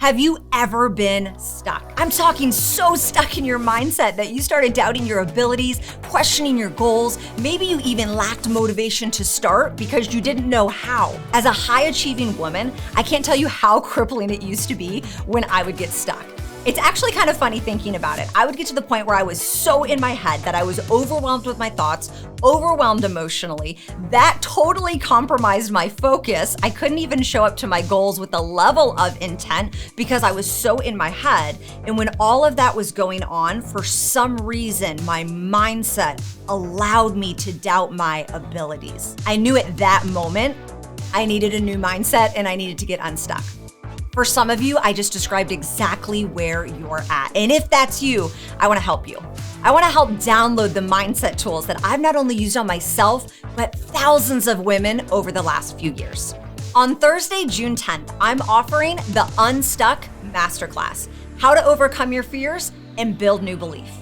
Have you ever been stuck? I'm talking so stuck in your mindset that you started doubting your abilities, questioning your goals. Maybe you even lacked motivation to start because you didn't know how. As a high-achieving woman, I can't tell you how crippling it used to be when I would get stuck. It's actually kind of funny thinking about it. I would get to the point where I was so in my head that I was overwhelmed with my thoughts, overwhelmed emotionally. That totally compromised my focus. I couldn't even show up to my goals with the level of intent because I was so in my head. And when all of that was going on, for some reason, my mindset allowed me to doubt my abilities. I knew at that moment I needed a new mindset and I needed to get unstuck. For some of you, I just described exactly where you're at. And if that's you, I wanna help you. I wanna help download the mindset tools that I've not only used on myself, but thousands of women over the last few years. On Thursday, June 10th, I'm offering the Unstuck Masterclass, how to overcome your fears and build new belief.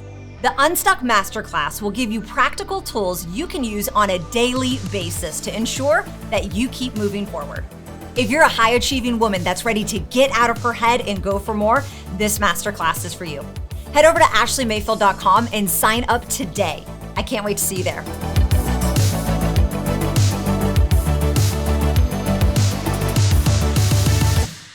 The Unstuck Masterclass will give you practical tools you can use on a daily basis to ensure that you keep moving forward. If you're a high-achieving woman that's ready to get out of her head and go for more, this masterclass is for you. Head over to AshleighMayfield.com and sign up today. I can't wait to see you there.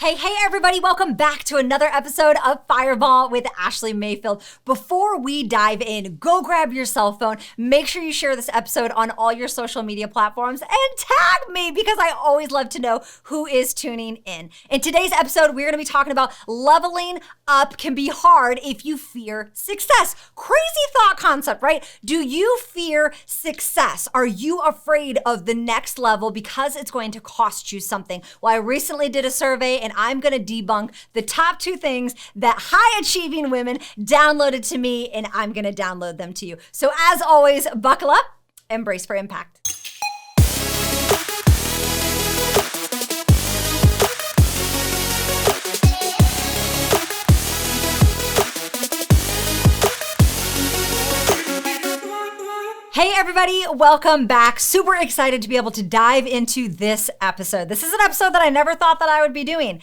Hey everybody, welcome back to another episode of Fireball with Ashleigh Mayfield. Before we dive in, go grab your cell phone, make sure you share this episode on all your social media platforms and tag me because I always love to know who is tuning in. In today's episode, we're gonna be talking about leveling up can be hard if you fear success. Crazy thought concept, right? Do you fear success? Are you afraid of the next level because it's going to cost you something? Well, I recently did a survey and I'm gonna debunk the top 2 things that high-achieving women downloaded to me, and I'm gonna download them to you. So as always, buckle up and brace for impact. Hey everybody, welcome back. Super excited to be able to dive into this episode. This is an episode that I never thought that I would be doing.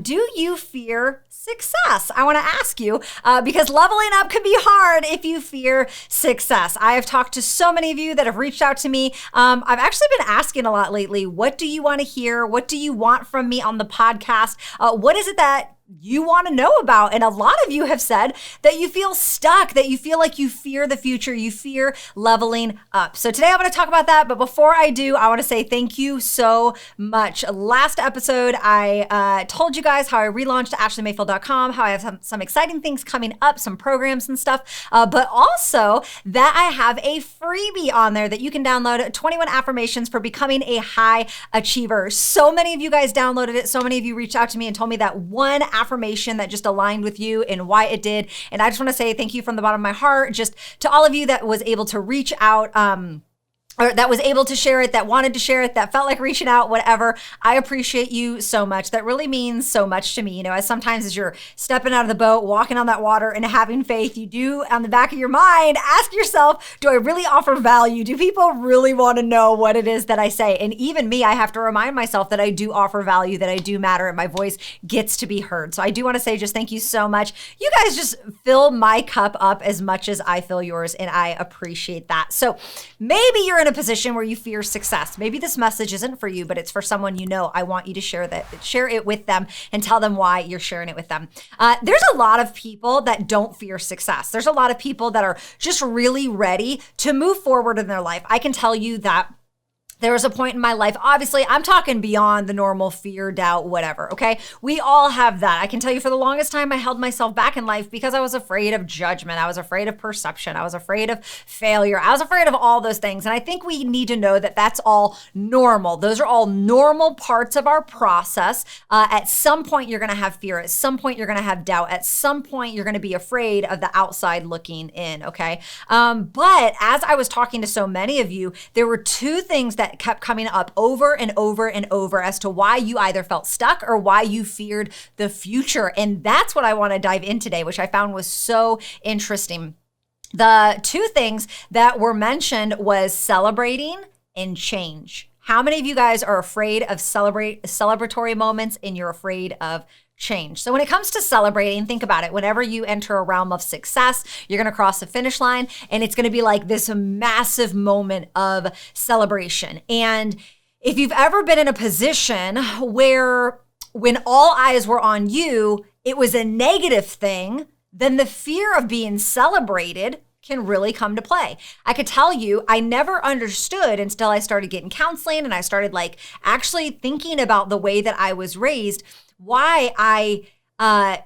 Do you fear success? I wanna ask you, because leveling up can be hard if you fear success. I have talked to so many of you that have reached out to me. I've actually been asking a lot lately, what do you wanna hear? What do you want from me on the podcast? What is it that you want to know about? And a lot of you have said that you feel stuck, that you feel like you fear the future, you fear leveling up. So today I'm going to talk about that. But before I do, I want to say thank you so much. Last episode, I told you guys how I relaunched AshleighMayfield.com, how I have some exciting things coming up, some programs and stuff, but also that I have a freebie on there that you can download, 21 affirmations for becoming a high achiever. So many of you guys downloaded it. So many of you reached out to me and told me that one affirmation that just aligned with you and why it did. And I just want to say thank you from the bottom of my heart, just to all of you that was able to reach out, or that was able to share it, that wanted to share it, that felt like reaching out, whatever. I appreciate you so much. That really means so much to me. You know, as sometimes as you're stepping out of the boat, walking on that water and having faith, you do on the back of your mind, ask yourself, do I really offer value? Do people really want to know what it is that I say? And even me, I have to remind myself that I do offer value, that I do matter, and my voice gets to be heard. So I do want to say just thank you so much. You guys just fill my cup up as much as I fill yours, and I appreciate that. So maybe you're in a position where you fear success. Maybe this message isn't for you, but it's for someone you know. I want you to share it with them and tell them why you're sharing it with them. There's a lot of people that don't fear success. There's a lot of people that are just really ready to move forward in their life. I can tell you that there was a point in my life, obviously, I'm talking beyond the normal fear, doubt, whatever, okay? We all have that. I can tell you for the longest time, I held myself back in life because I was afraid of judgment. I was afraid of perception. I was afraid of failure. I was afraid of all those things. And I think we need to know that that's all normal. Those are all normal parts of our process. At some point, you're gonna have fear. At some point, you're gonna have doubt. At some point, you're gonna be afraid of the outside looking in, okay? But as I was talking to so many of you, there were 2 things that kept coming up over and over and over as to why you either felt stuck or why you feared the future. And that's what I want to dive in today, which I found was so interesting. The 2 things that were mentioned was celebrating and change. How many of you guys are afraid of celebratory moments and you're afraid of change. So when it comes to celebrating, think about it. Whenever you enter a realm of success, you're going to cross the finish line and it's going to be like this massive moment of celebration. And if you've ever been in a position where when all eyes were on you, it was a negative thing, then the fear of being celebrated can really come to play. I could tell you, I never understood until I started getting counseling and I started like actually thinking about the way that I was raised, why I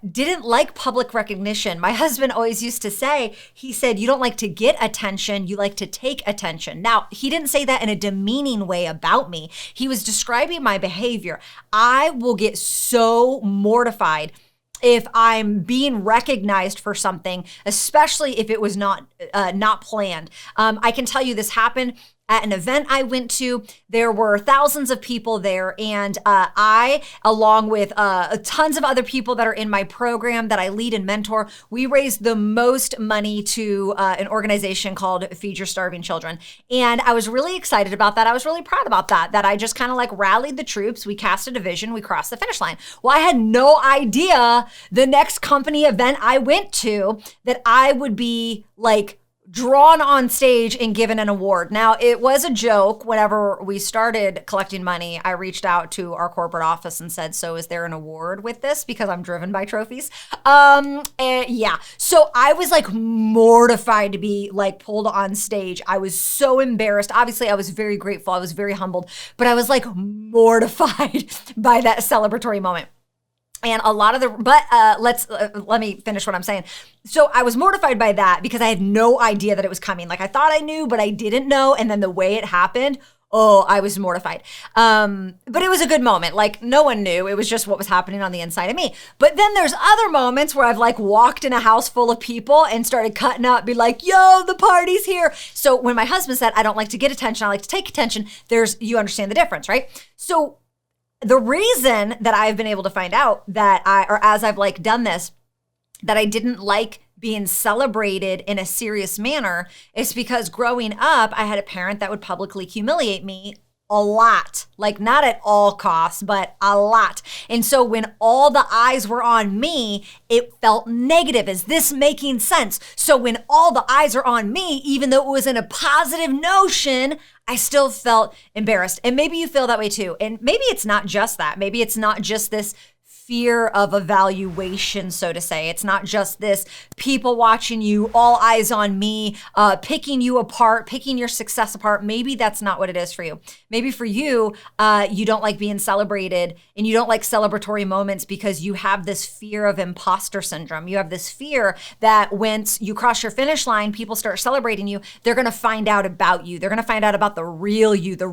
didn't like public recognition. My husband always used to say, he said, you don't like to get attention, you like to take attention. Now, he didn't say that in a demeaning way about me. He was describing my behavior. I will get so mortified if I'm being recognized for something, especially if it was not planned. I can tell you this happened at an event I went to. There were thousands of people there, and I, along with tons of other people that are in my program that I lead and mentor, we raised the most money to an organization called Feed Your Starving Children. And I was really excited about that. I was really proud about that I just kind of like rallied the troops. We casted a vision. We crossed the finish line. Well, I had no idea the next company event I went to that I would be like drawn on stage and given an award. Now, it was a joke. Whenever we started collecting money, I reached out to our corporate office and said, so is there an award with this? Because I'm driven by trophies. Yeah. So I was like mortified to be like pulled on stage. I was so embarrassed. Obviously, I was very grateful. I was very humbled, but I was like mortified by that celebratory moment. And a lot of let me finish what I'm saying. So I was mortified by that because I had no idea that it was coming. Like I thought I knew, but I didn't know. And then the way it happened, I was mortified. But it was a good moment. Like no one knew. It was just what was happening on the inside of me. But then there's other moments where I've like walked in a house full of people and started cutting up, be like, yo, the party's here. So when my husband said, I don't like to get attention, I like to take attention, you understand the difference, right? So the reason that I've been able to find out as I've like done this, that I didn't like being celebrated in a serious manner is because growing up, I had a parent that would publicly humiliate me a lot, like not at all costs, but a lot. And so when all the eyes were on me, it felt negative. Is this making sense? So when all the eyes are on me, even though it was in a positive notion, I still felt embarrassed. And maybe you feel that way too. And maybe it's not just that. Maybe it's not just this fear of evaluation, so to say. It's not just this people watching you, all eyes on me, picking you apart, picking your success apart. Maybe that's not what it is for you. Maybe for you, you don't like being celebrated and you don't like celebratory moments because you have this fear of imposter syndrome. You have this fear that once you cross your finish line, people start celebrating you, they're going to find out about you. They're going to find out about the real you that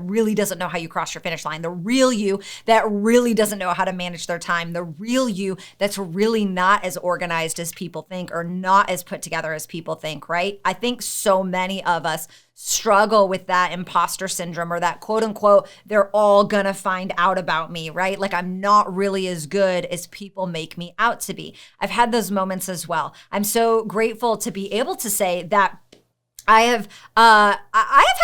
really doesn't know how you cross your finish line, the real you that really doesn't know how to manage their time, the real you that's really not as organized as people think or not as put together as people think, right? I think so many of us struggle with that imposter syndrome or that quote unquote, they're all gonna find out about me, right? Like I'm not really as good as people make me out to be. I've had those moments as well. I'm so grateful to be able to say that I have had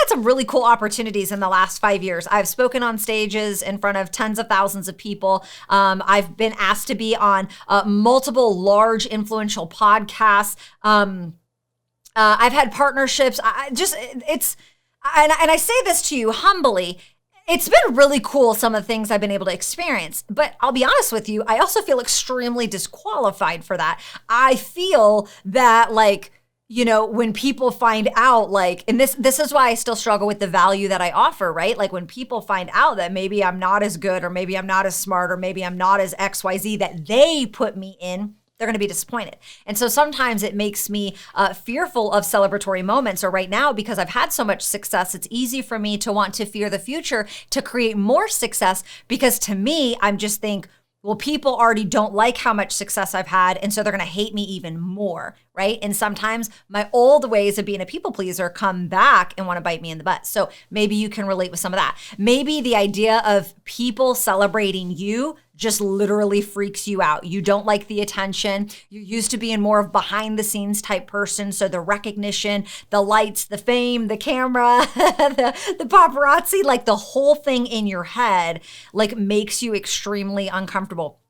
some really cool opportunities in the last 5 years. I've spoken on stages in front of tens of thousands of people. I've been asked to be on multiple large influential podcasts. I've had partnerships. And I say this to you humbly. It's been really cool, some of the things I've been able to experience. But I'll be honest with you, I also feel extremely disqualified for that. I feel that like, you know, when people find out like, and this is why I still struggle with the value that I offer, right? Like when people find out that maybe I'm not as good or maybe I'm not as smart or maybe I'm not as XYZ that they put me in, they're going to be disappointed. And so sometimes it makes me fearful of celebratory moments. Or right now, because I've had so much success, it's easy for me to want to fear the future to create more success because to me, I'm just think, well, people already don't like how much success I've had, and so they're gonna hate me even more, right? And sometimes my old ways of being a people pleaser come back and wanna bite me in the butt. So maybe you can relate with some of that. Maybe the idea of people celebrating you just literally freaks you out. You don't like the attention. You're used to being more of behind the scenes type person. So the recognition, the lights, the fame, the camera, the paparazzi, like the whole thing in your head, like makes you extremely uncomfortable.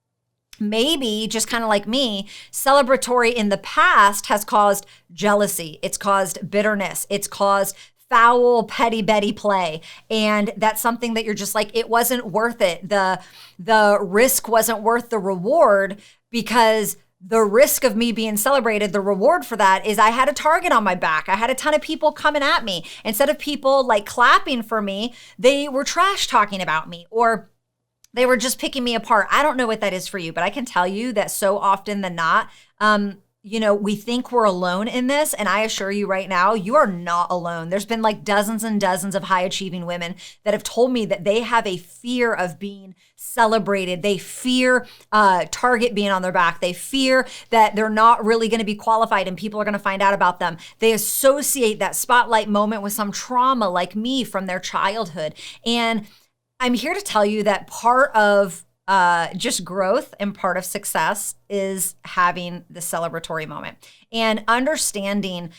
Maybe, just kind of like me, celebratory in the past has caused jealousy. It's caused bitterness. It's caused foul, petty Betty play. And that's something that you're just like, it wasn't worth it. The risk wasn't worth the reward, because the risk of me being celebrated, the reward for that is I had a target on my back. I had a ton of people coming at me. Instead of people like clapping for me, they were trash talking about me, or they were just picking me apart. I don't know what that is for you, but I can tell you that so often than not, we think we're alone in this. And I assure you right now, you are not alone. There's been like dozens and dozens of high achieving women that have told me that they have a fear of being celebrated. They fear target being on their back. They fear that they're not really going to be qualified and people are going to find out about them. They associate that spotlight moment with some trauma like me from their childhood. And I'm here to tell you that part of just growth and part of success is having the celebratory moment and understanding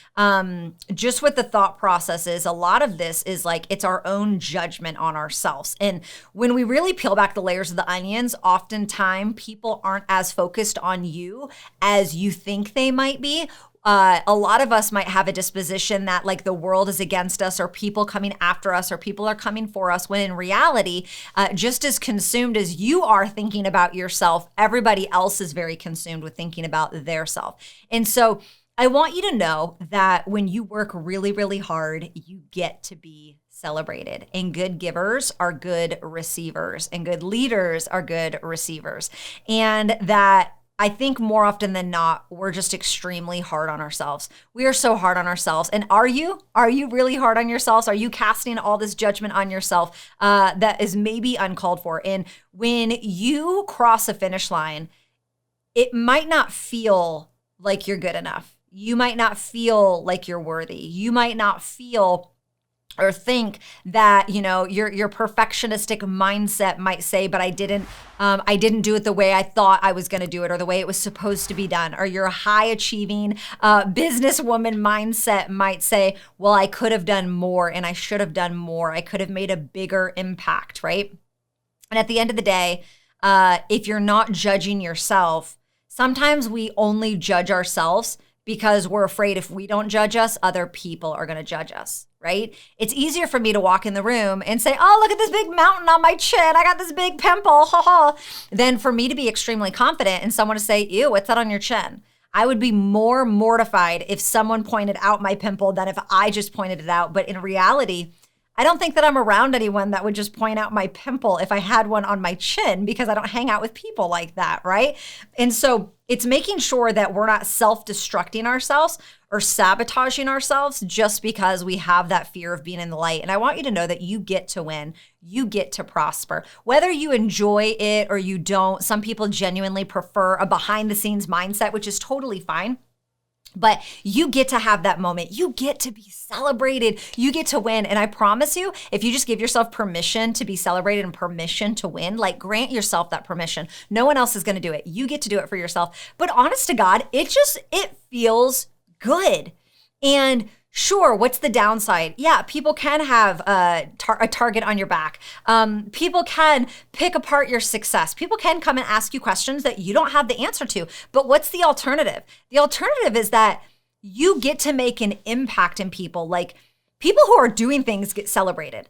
just what the thought process is. A lot of this is like, it's our own judgment on ourselves. And when we really peel back the layers of the onions, oftentimes people aren't as focused on you as you think they might be. A lot of us might have a disposition that like the world is against us, or people coming after us, or people are coming for us, when in reality, just as consumed as you are thinking about yourself, everybody else is very consumed with thinking about their self. And so I want you to know that when you work really, really hard, you get to be celebrated. And good givers are good receivers, and good leaders are good receivers. And that I think more often than not, we're just extremely hard on ourselves. We are so hard on ourselves. And are you? Are you really hard on yourselves? Are you casting all this judgment on yourself that is maybe uncalled for? And when you cross a finish line, it might not feel like you're good enough. You might not feel like you're worthy. You might not feel or think that, your perfectionistic mindset might say, but I didn't do it the way I thought I was going to do it, or the way it was supposed to be done. Or your high achieving businesswoman mindset might say, well, I could have done more and I should have done more. I could have made a bigger impact, right? And at the end of the day, if you're not judging yourself, sometimes we only judge ourselves because we're afraid if we don't judge us, other people are going to judge us, right? It's easier for me to walk in the room and say, oh, look at this big mountain on my chin. I got this big pimple, than for me to be extremely confident and someone to say, ew, what's that on your chin? I would be more mortified if someone pointed out my pimple than if I just pointed it out. But in reality, I don't think that I'm around anyone that would just point out my pimple if I had one on my chin, because I don't hang out with people like that, right? And so it's making sure that we're not self-destructing ourselves or sabotaging ourselves just because we have that fear of being in the light. And I want you to know that you get to win. You get to prosper. Whether you enjoy it or you don't, some people genuinely prefer a behind-the-scenes mindset, which is totally fine. But you get to have that moment. You get to be celebrated. You get to win. And I promise you, if you just give yourself permission to be celebrated and permission to win, like grant yourself that permission. No one else is going to do it. You get to do it for yourself. But honest to God, it feels good. And sure, what's the downside? Yeah, people can have a target on your back. People can pick apart your success. People can come and ask you questions that you don't have the answer to. But what's the alternative? The alternative is that you get to make an impact in people. Like, people who are doing things get celebrated.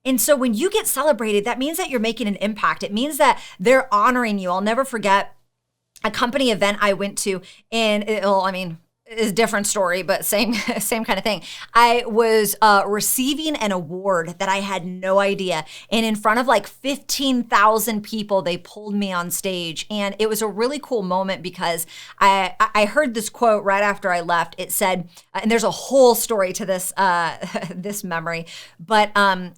And so when you get celebrated, that means that you're making an impact. It means that they're honoring you. I'll never forget a company event I went to, and is a different story, but same kind of thing. I was receiving an award that I had no idea. And in front of like 15,000 people, they pulled me on stage. And it was a really cool moment because I heard this quote right after I left. It said, and there's a whole story to this this memory, but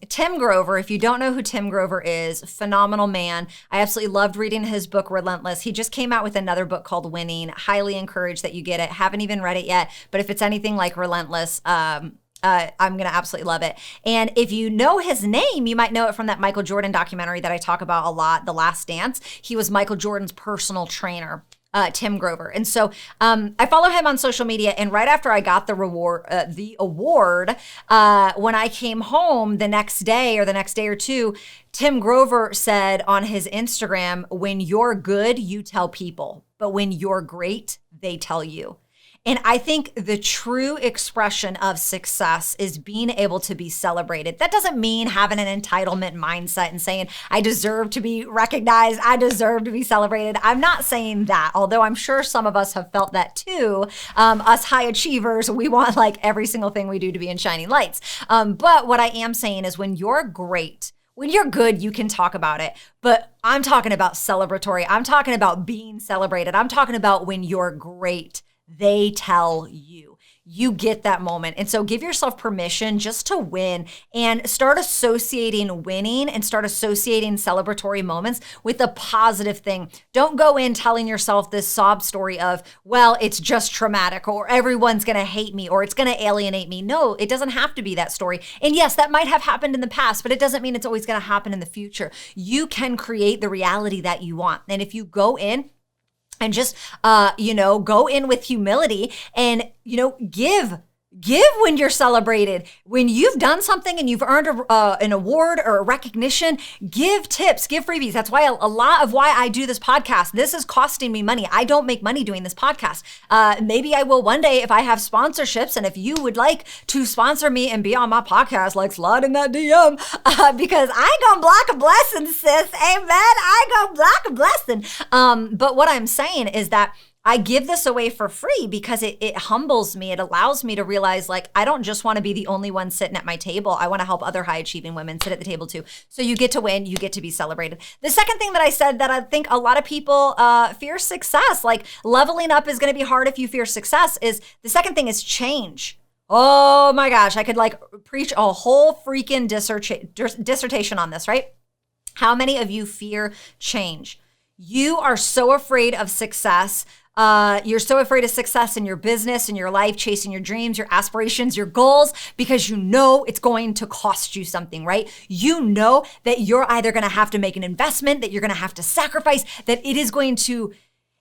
Tim Grover, if you don't know who Tim Grover is, phenomenal man. I absolutely loved reading his book, Relentless. He just came out with another book called Winning. Highly encourage that you get it. Haven't even read it yet, but if it's anything like Relentless, I'm going to absolutely love it. And if you know his name, you might know it from that Michael Jordan documentary that I talk about a lot, The Last Dance. He was Michael Jordan's personal trainer. Tim Grover. And so I follow him on social media. And right after I got the award, when I came home the next day or the next day or two, Tim Grover said on his Instagram, when you're good, you tell people, but when you're great, they tell you. And I think the true expression of success is being able to be celebrated. That doesn't mean having an entitlement mindset and saying, I deserve to be recognized, I deserve to be celebrated. I'm not saying that, although I'm sure some of us have felt that too. Us high achievers, we want like every single thing we do to be in shining lights. But what I am saying is when you're great, when you're good, you can talk about it. But I'm talking about celebratory. I'm talking about being celebrated. I'm talking about when you're great. They tell you. You get that moment. And so give yourself permission just to win and start associating winning and start associating celebratory moments with a positive thing. Don't go in telling yourself this sob story of, well, it's just traumatic or everyone's going to hate me or it's going to alienate me. No, it doesn't have to be that story. And yes, that might have happened in the past, but it doesn't mean it's always going to happen in the future. You can create the reality that you want. And if you go in and just, go in with humility and, give when you're celebrated. When you've done something and you've earned an award or a recognition, give tips, give freebies. That's why a lot of why I do this podcast. This is costing me money. I don't make money doing this podcast. Maybe I will one day if I have sponsorships. And if you would like to sponsor me and be on my podcast, like slide in that DM, because I gonna block a blessing, sis. Amen. I gonna block a blessing. But what I'm saying is that I give this away for free because it humbles me. It allows me to realize, like, I don't just want to be the only one sitting at my table. I want to help other high achieving women sit at the table too. So you get to win, you get to be celebrated. The second thing that I said that I think a lot of people fear success, like leveling up is going to be hard if you fear success, is the second thing is change. Oh my gosh, I could like preach a whole freaking dissertation on this, right? How many of you fear change? You are so afraid of success. You're so afraid of success in your business, in your life, chasing your dreams, your aspirations, your goals, because you know it's going to cost you something, right? You know that you're either going to have to make an investment, that you're going to have to sacrifice, that it is going to,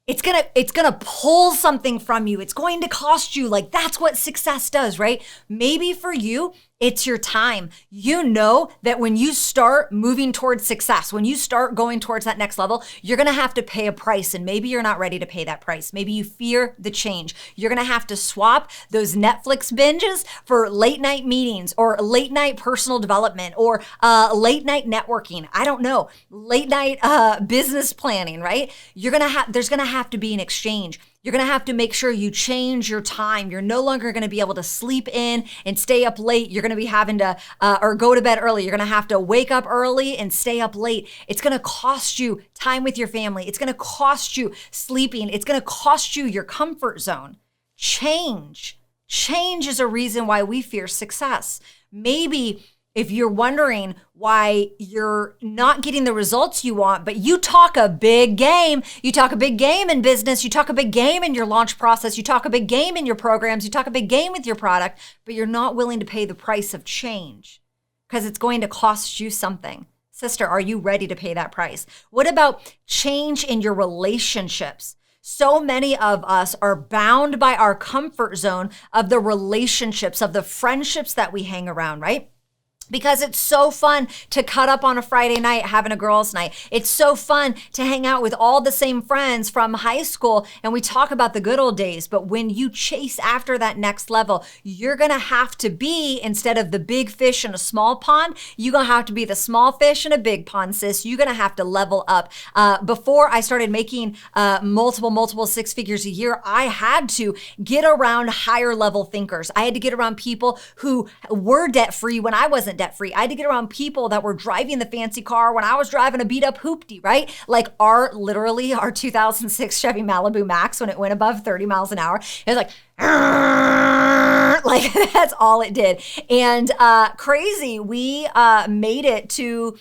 it's going to pull something from you. It's going to cost you. Like that's what success does, right? Maybe for you, it's your time. You know that when you start moving towards success, when you start going towards that next level, you're going to have to pay a price. And maybe you're not ready to pay that price. Maybe you fear the change. You're going to have to swap those Netflix binges for late night meetings or late night personal development or late night networking. I don't know. Late night business planning, right? There's going to have to be an exchange. You're going to have to make sure you change your time. You're no longer going to be able to sleep in and stay up late. You're going to be having to, or go to bed early. You're going to have to wake up early and stay up late. It's going to cost you time with your family. It's going to cost you sleeping. It's going to cost you your comfort zone. Change is a reason why we fear success. Maybe if you're wondering why you're not getting the results you want, but you talk a big game, you talk a big game in business, you talk a big game in your launch process, you talk a big game in your programs, you talk a big game with your product, but you're not willing to pay the price of change because it's going to cost you something. Sister, are you ready to pay that price? What about change in your relationships? So many of us are bound by our comfort zone of the relationships, of the friendships that we hang around, right? Because it's so fun to cut up on a Friday night having a girls' night. It's so fun to hang out with all the same friends from high school and we talk about the good old days. But when you chase after that next level, you're gonna have to be, instead of the big fish in a small pond, you're gonna have to be the small fish in a big pond, sis. You're gonna have to level up. Before I started making multiple six figures a year, I had to get around higher level thinkers. I had to get around people who were debt-free when I wasn't debt-free. I had to get around people that were driving the fancy car when I was driving a beat up hoopty, right? Like our 2006 Chevy Malibu Max, when it went above 30 miles an hour, it was like that's all it did. And crazy, we made it to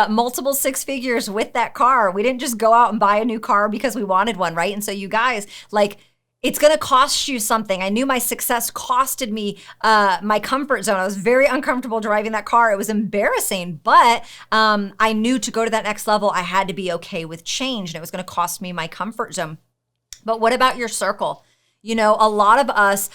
multiple six figures with that car. We didn't just go out and buy a new car because we wanted one, right? And so you guys, like, it's going to cost you something. I knew my success costed me my comfort zone. I was very uncomfortable driving that car. It was embarrassing, but I knew to go to that next level, I had to be okay with change, and it was going to cost me my comfort zone. But what about your circle? You know, a lot of us,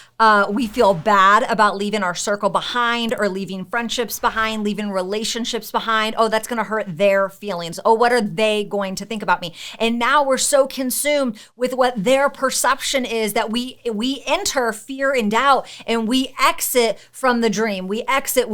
we feel bad about leaving our circle behind or leaving friendships behind, leaving relationships behind. Oh, that's going to hurt their feelings. Oh, what are they going to think about me? And now we're so consumed with what their perception is that we enter fear and doubt, and we exit from the dream. We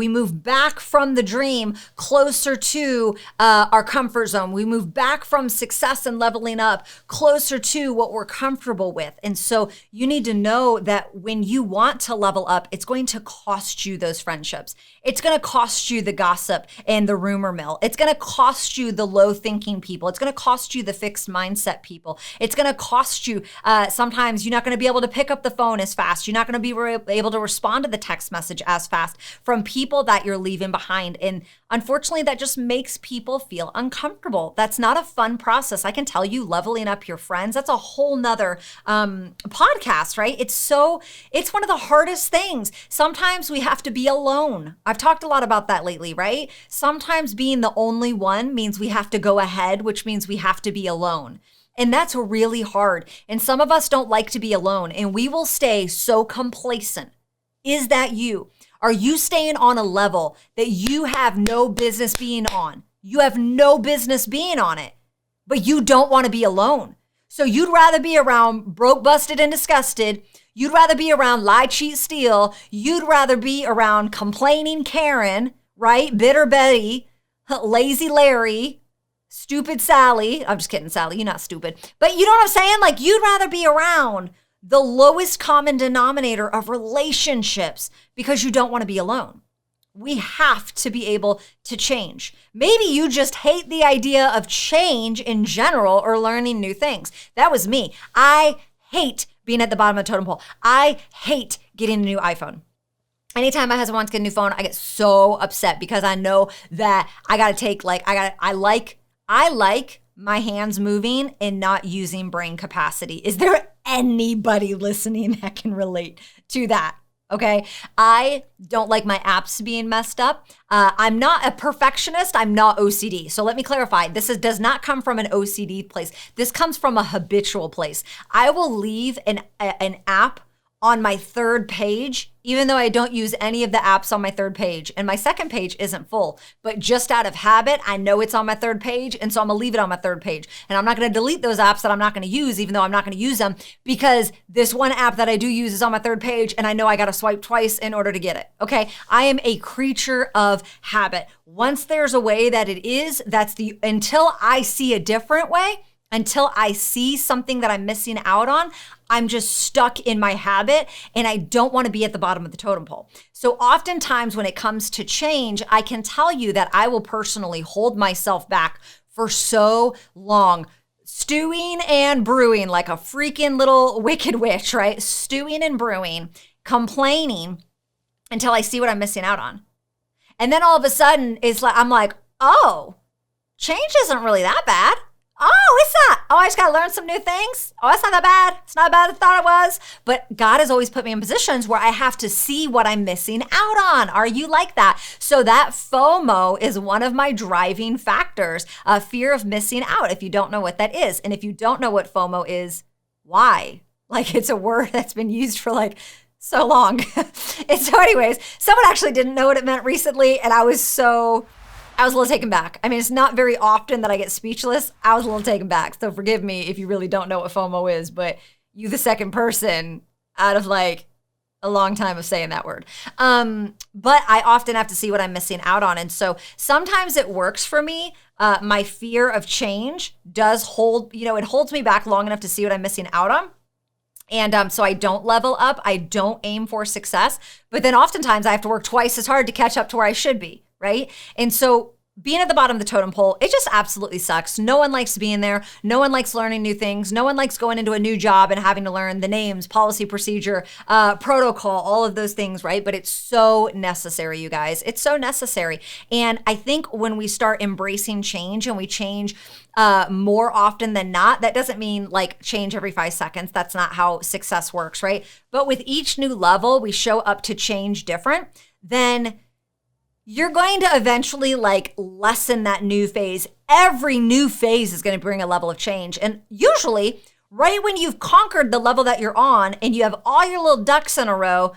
move back from the dream closer to our comfort zone. We move back from success and leveling up closer to what we're comfortable with. And so you need to know that when you want to level up, it's going to cost you those friendships. It's going to cost you the gossip and the rumor mill. It's going to cost you the low thinking people. It's going to cost you the fixed mindset people. It's going to cost you, sometimes you're not going to be able to pick up the phone as fast. You're not going to be able to respond to the text message as fast from people that you're leaving behind. And unfortunately, that just makes people feel uncomfortable. That's not a fun process. I can tell you, leveling up your friends, that's a whole nother podcast, right? It's one of the hardest things. Sometimes we have to be alone. I've talked a lot about that lately, right? Sometimes being the only one means we have to go ahead, which means we have to be alone. And that's really hard. And some of us don't like to be alone, and we will stay so complacent. Is that you? Are you staying on a level that you have no business being on? You have no business being on it, but you don't want to be alone. So you'd rather be around broke, busted, and disgusted. You'd rather be around lie, cheat, steal. You'd rather be around complaining Karen, right? Bitter Betty, lazy Larry, stupid Sally. I'm just kidding, Sally. You're not stupid. But you know what I'm saying? Like, you'd rather be around the lowest common denominator of relationships because you don't want to be alone. We have to be able to change. Maybe you just hate the idea of change in general or learning new things. That was me. I hate being at the bottom of the totem pole. I hate getting a new iPhone. Anytime my husband wants to get a new phone, I get so upset because I know that I got to take I like my hands moving and not using brain capacity. Is there anybody listening that can relate to that? Okay. I don't like my apps being messed up. I'm not a perfectionist. I'm not OCD. So let me clarify. This does not come from an OCD place. This comes from a habitual place. I will leave an app on my third page, even though I don't use any of the apps on my third page. And my second page isn't full, but just out of habit, I know it's on my third page. And so I'm gonna leave it on my third page. And I'm not gonna delete those apps that I'm not gonna use, even though I'm not gonna use them, because this one app that I do use is on my third page and I know I gotta swipe twice in order to get it, okay? I am a creature of habit. Once there's a way that it is, until I see a different way, until I see something that I'm missing out on, I'm just stuck in my habit and I don't want to be at the bottom of the totem pole. So oftentimes when it comes to change, I can tell you that I will personally hold myself back for so long, stewing and brewing like a freaking little wicked witch, right? Stewing and brewing, complaining until I see what I'm missing out on. And then all of a sudden I'm like, oh, change isn't really that bad. Oh, it's not. Oh, I just got to learn some new things. Oh, it's not that bad. It's not as bad as I thought it was. But God has always put me in positions where I have to see what I'm missing out on. Are you like that? So that FOMO is one of my driving factors, fear of missing out, if you don't know what that is. And if you don't know what FOMO is, why? Like, it's a word that's been used for so long. And so anyways, someone actually didn't know what it meant recently. And I was a little taken back. I mean, it's not very often that I get speechless. I was a little taken back. So forgive me if you really don't know what FOMO is, but you the second person out of a long time of saying that word. But I often have to see what I'm missing out on. And so sometimes it works for me. My fear of change does hold, it holds me back long enough to see what I'm missing out on. And so I don't level up. I don't aim for success. But then oftentimes I have to work twice as hard to catch up to where I should be. Right? And so being at the bottom of the totem pole, it just absolutely sucks. No one likes being there. No one likes learning new things. No one likes going into a new job and having to learn the names, policy, procedure, protocol, all of those things, right? But it's so necessary, you guys. It's so necessary. And I think when we start embracing change and we change more often than not, that doesn't mean change every 5 seconds. That's not how success works, right? But with each new level, we show up to change different, then you're going to eventually lessen that new phase. Every new phase is going to bring a level of change. And usually Right when you've conquered the level that you're on and you have all your little ducks in a row,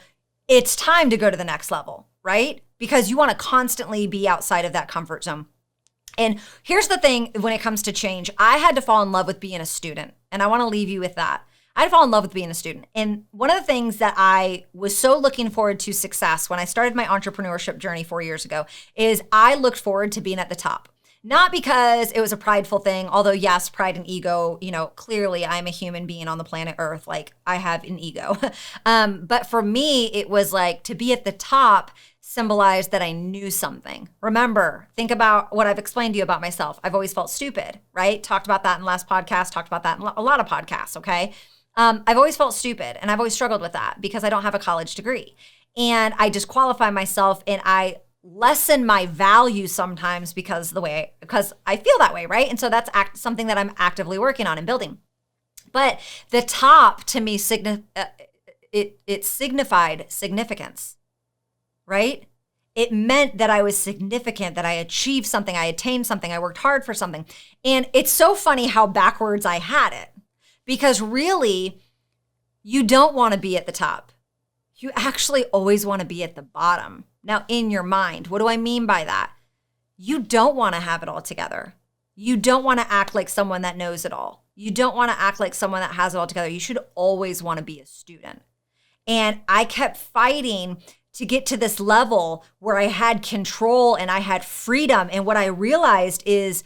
it's time to go to the next level, right? Because you want to constantly be outside of that comfort zone. And here's the thing when it comes to change, I had to fall in love with being a student. And I want to leave you with that. I had to fall in love with being a student. And one of the things that I was so looking forward to success when I started my entrepreneurship journey 4 years ago is I looked forward to being at the top. Not because it was a prideful thing, although yes, pride and ego, clearly I'm a human being on the planet Earth. Like I have an ego. But for me, it was like to be at the top symbolized that I knew something. Remember, think about what I've explained to you about myself. I've always felt stupid, right? Talked about that in the last podcast, talked about that in a lot of podcasts, okay? I've always felt stupid and I've always struggled with that because I don't have a college degree. And I disqualify myself and I lessen my value sometimes because I feel that way, right? And so that's something that I'm actively working on and building. But the top to me, it signified significance, right? It meant that I was significant, that I achieved something, I attained something, I worked hard for something. And it's so funny how backwards I had it because really, you don't want to be at the top. You actually always want to be at the bottom. Now, in your mind, what do I mean by that? You don't want to have it all together. You don't want to act like someone that knows it all. You don't want to act like someone that has it all together. You should always want to be a student. And I kept fighting to get to this level where I had control and I had freedom. And what I realized is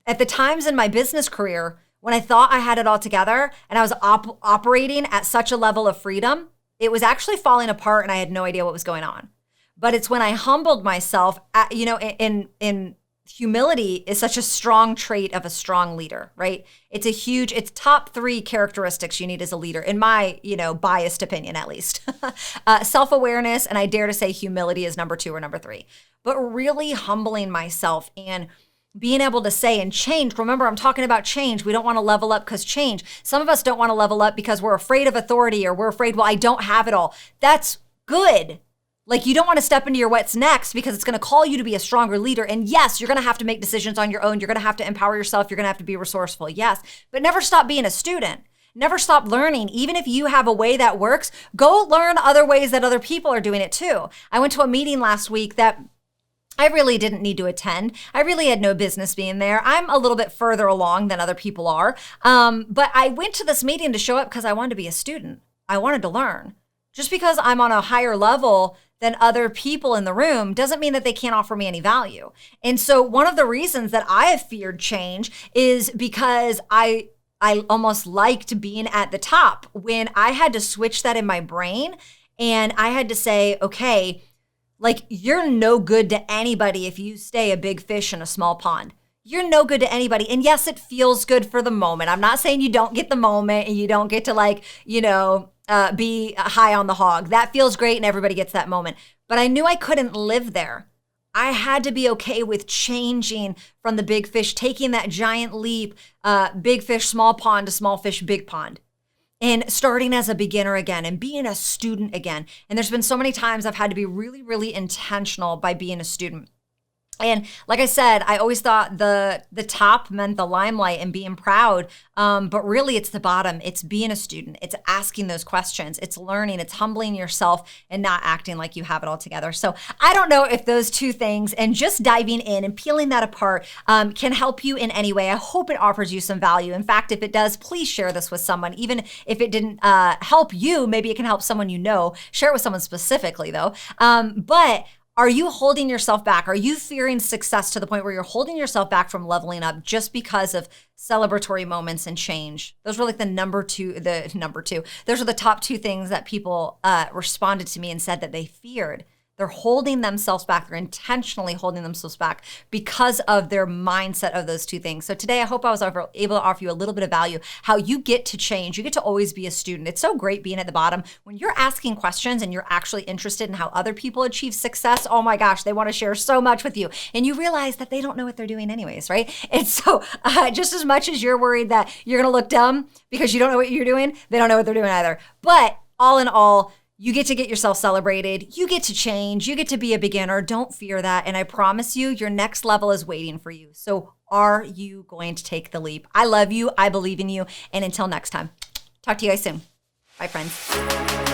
at the times in my business career, when I thought I had it all together and I was operating at such a level of freedom, it was actually falling apart and I had no idea what was going on. But it's when I humbled myself, in humility is such a strong trait of a strong leader, right? It's top 3 characteristics you need as a leader, in my, biased opinion, at least. Self-awareness, and I dare to say humility is number 2 or number 3. But really humbling myself and being able to say and change. Remember, I'm talking about change. We don't want to level up because change. Some of us don't want to level up because we're afraid of authority or we're afraid, well, I don't have it all. That's good. Like you don't want to step into your what's next because it's going to call you to be a stronger leader. And yes, you're going to have to make decisions on your own. You're going to have to empower yourself. You're going to have to be resourceful. Yes, but never stop being a student. Never stop learning. Even if you have a way that works, go learn other ways that other people are doing it too. I went to a meeting last week that I really didn't need to attend. I really had no business being there. I'm a little bit further along than other people are. But I went to this meeting to show up because I wanted to be a student. I wanted to learn. Just because I'm on a higher level than other people in the room doesn't mean that they can't offer me any value. And so one of the reasons that I have feared change is because I almost liked being at the top when I had to switch that in my brain and I had to say, okay, like you're no good to anybody if you stay a big fish in a small pond. You're no good to anybody. And yes, it feels good for the moment. I'm not saying you don't get the moment and you don't get to be high on the hog. That feels great and everybody gets that moment. But I knew I couldn't live there. I had to be okay with changing from the big fish, taking that giant leap, big fish, small pond to small fish, big pond. And starting as a beginner again and being a student again. And there's been so many times I've had to be really, really intentional by being a student. And like I said, I always thought the top meant the limelight and being proud, but really it's the bottom. It's being a student. It's asking those questions. It's learning. It's humbling yourself and not acting like you have it all together. So I don't know if those two things and just diving in and peeling that apart can help you in any way. I hope it offers you some value. In fact, if it does, please share this with someone. Even if it didn't help you, maybe it can help someone you know. Share it with someone specifically though. But are you holding yourself back? Are you fearing success to the point where you're holding yourself back from leveling up just because of celebratory moments and change? Those were like the number two. Those are the top 2 things that people responded to me and said that they feared. They're holding themselves back. They're intentionally holding themselves back because of their mindset of those 2 things. So today, I hope I was able to offer you a little bit of value, how you get to change. You get to always be a student. It's so great being at the bottom. When you're asking questions and you're actually interested in how other people achieve success, oh my gosh, they want to share so much with you. And you realize that they don't know what they're doing anyways, right? And so just as much as you're worried that you're going to look dumb because you don't know what you're doing, they don't know what they're doing either. But all in all, You get to get yourself celebrated. You get to change. You get to be a beginner. Don't fear that. And I promise you, your next level is waiting for you. So are you going to take the leap? I love you. I believe in you. And until next time, talk to you guys soon. Bye, friends.